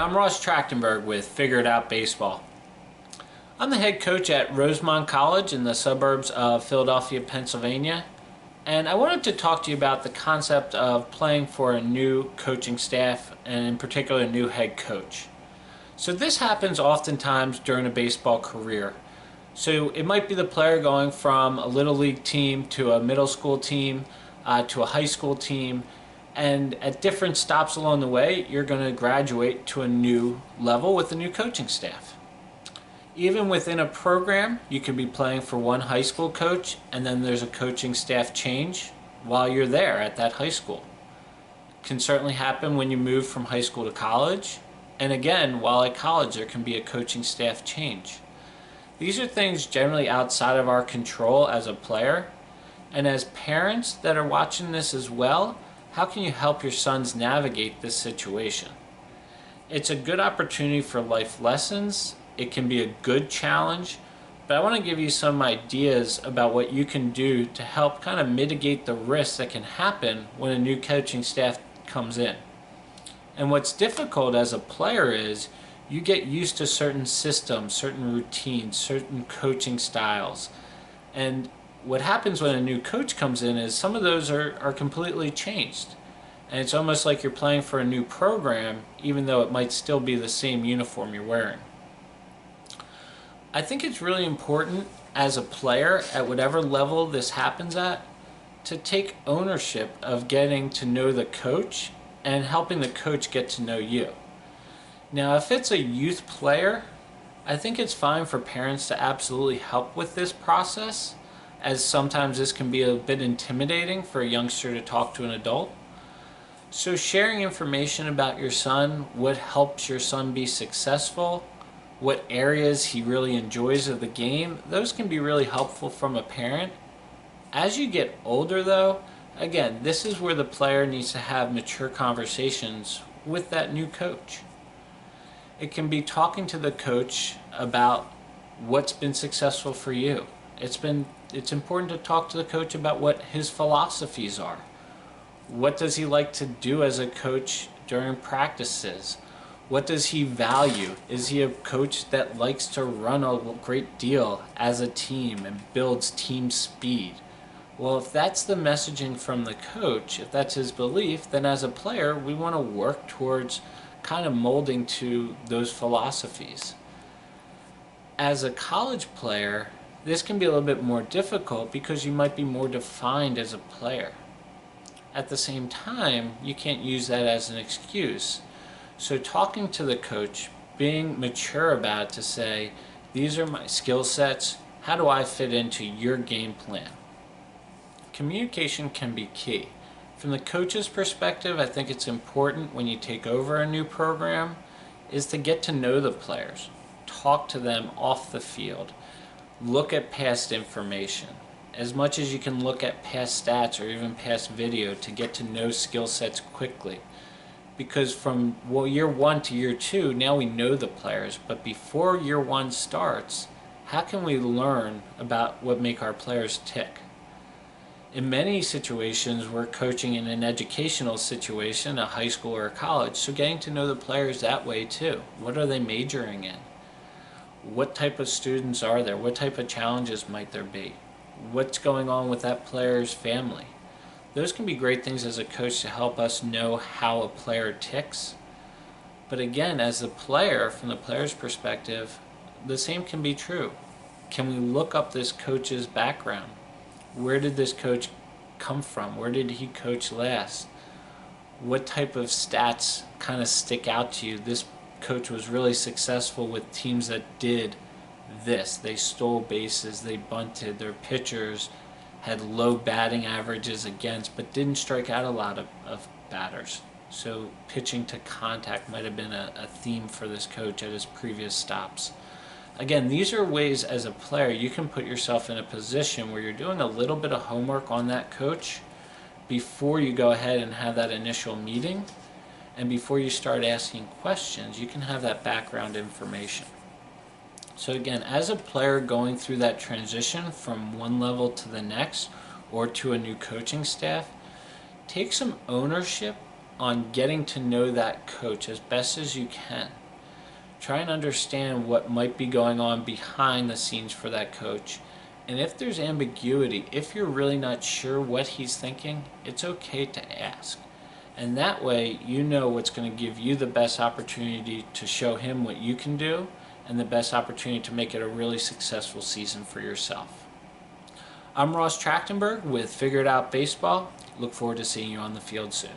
I'm Ross Trachtenberg with Figure It Out Baseball. I'm the head coach at Rosemont College in the suburbs of Philadelphia, Pennsylvania, and I wanted to talk to you about the concept of playing for a new coaching staff, and in particular a new head coach. So this happens oftentimes during a baseball career. So it might be the player going from a little league team to a middle school team to a high school team, and at different stops along the way you're going to graduate to a new level with a new coaching staff. Even within a program, you could be playing for one high school coach and then there's a coaching staff change while you're there at that high school. It can certainly happen when you move from high school to college, and again, while at college there can be a coaching staff change. These are things generally outside of our control as a player, and as parents that are watching this as well, how can you help your sons navigate this situation? It's a good opportunity for life lessons. It can be a good challenge, but I want to give you some ideas about what you can do to help kind of mitigate the risks that can happen when a new coaching staff comes in. And what's difficult as a player is you get used to certain systems, certain routines, certain coaching styles. And what happens when a new coach comes in is some of those are completely changed. And it's almost like you're playing for a new program, even though it might still be the same uniform you're wearing. I think it's really important as a player, at whatever level this happens at, to take ownership of getting to know the coach and helping the coach get to know you. Now, if it's a youth player, I think it's fine for parents to absolutely help with this process, as sometimes this can be a bit intimidating for a youngster to talk to an adult. So sharing information about your son, what helps your son be successful, what areas he really enjoys of the game, those can be really helpful from a parent. As you get older though, again, this is where the player needs to have mature conversations with that new coach. It can be talking to the coach about what's been successful for you. It's important to talk to the coach about what his philosophies are. What does he like to do as a coach during practices? What does he value? Is he a coach that likes to run a great deal as a team and builds team speed? Well, if that's the messaging from the coach, if that's his belief, then as a player we want to work towards kind of molding to those philosophies. As a college player, this can be a little bit more difficult because you might be more defined as a player. At the same time, you can't use that as an excuse. So talking to the coach, being mature about it to say, these are my skill sets, how do I fit into your game plan? Communication can be key. From the coach's perspective, I think it's important when you take over a new program is to get to know the players, talk to them off the field, look at past information. As much as you can look at past stats or even past video to get to know skill sets quickly. Because from year one to year two, now we know the players, but before year one starts, how can we learn about what make our players tick? In many situations, we're coaching in an educational situation, a high school or a college, so getting to know the players that way too. What are they majoring in? What type of students are there? What type of challenges might there be? What's going on with that player's family? Those can be great things as a coach to help us know how a player ticks. But again, as a player, from the player's perspective, the same can be true. Can we look up this coach's background? Where did this coach come from? Where did he coach last? What type of stats kind of stick out to you? This coach was really successful with teams that did this. They stole bases, they bunted, their pitchers had low batting averages against, but didn't strike out a lot of batters. So pitching to contact might have been a theme for this coach at his previous stops. Again, these are ways as a player you can put yourself in a position where you're doing a little bit of homework on that coach before you go ahead and have that initial meeting, and before you start asking questions, you can have that background information. So again, as a player going through that transition from one level to the next or to a new coaching staff, take some ownership on getting to know that coach as best as you can. Try and understand what might be going on behind the scenes for that coach. And if there's ambiguity, if you're really not sure what he's thinking, it's okay to ask. And that way you know what's going to give you the best opportunity to show him what you can do and the best opportunity to make it a really successful season for yourself. I'm Ross Trachtenberg with Figure It Out Baseball. Look forward to seeing you on the field soon.